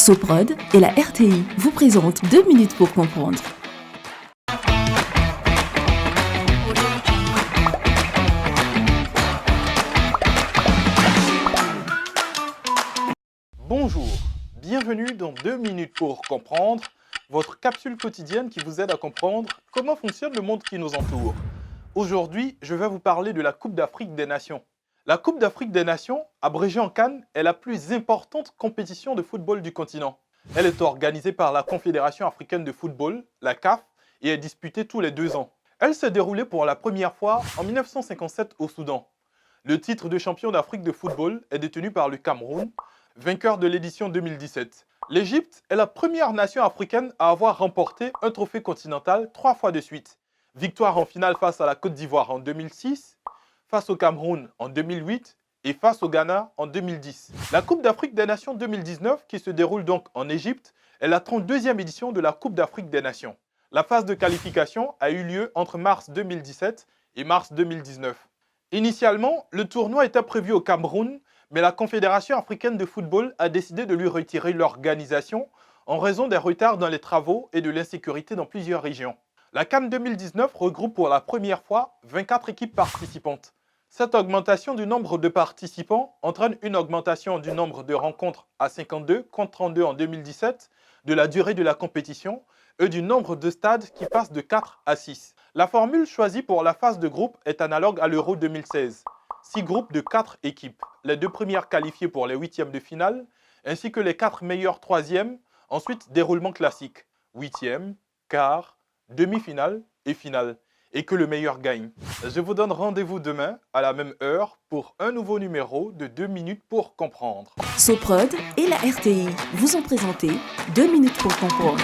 Soprod et la RTI vous présentent 2 minutes pour comprendre. Bonjour, bienvenue dans 2 minutes pour comprendre, votre capsule quotidienne qui vous aide à comprendre comment fonctionne le monde qui nous entoure. Aujourd'hui, je vais vous parler de la Coupe d'Afrique des Nations. La Coupe d'Afrique des Nations, abrégée en CAN, est la plus importante compétition de football du continent. Elle est organisée par la Confédération africaine de football, la CAF, et est disputée tous les 2 ans. Elle s'est déroulée pour la première fois en 1957 au Soudan. Le titre de champion d'Afrique de football est détenu par le Cameroun, vainqueur de l'édition 2017. L'Égypte est la première nation africaine à avoir remporté un trophée continental 3 fois de suite. Victoire en finale face à la Côte d'Ivoire en 2006, face au Cameroun en 2008 et face au Ghana en 2010. La Coupe d'Afrique des Nations 2019, qui se déroule donc en Égypte, est la 32e édition de la Coupe d'Afrique des Nations. La phase de qualification a eu lieu entre mars 2017 et mars 2019. Initialement, le tournoi était prévu au Cameroun, mais la Confédération africaine de football a décidé de lui retirer l'organisation en raison des retards dans les travaux et de l'insécurité dans plusieurs régions. La CAN 2019 regroupe pour la première fois 24 équipes participantes. Cette augmentation du nombre de participants entraîne une augmentation du nombre de rencontres à 52 contre 32 en 2017, de la durée de la compétition et du nombre de stades qui passe de 4 à 6. La formule choisie pour la phase de groupe est analogue à l'Euro 2016. 6 groupes de 4 équipes, les 2 premières qualifiées pour les huitièmes de finale, ainsi que les 4 meilleurs troisièmes, ensuite déroulement classique, huitième, quart, demi-finale et finale, et que le meilleur gagne. Je vous donne rendez-vous demain à la même heure pour un nouveau numéro de 2 minutes pour comprendre. Soprod et la RTI vous ont présenté 2 minutes pour comprendre.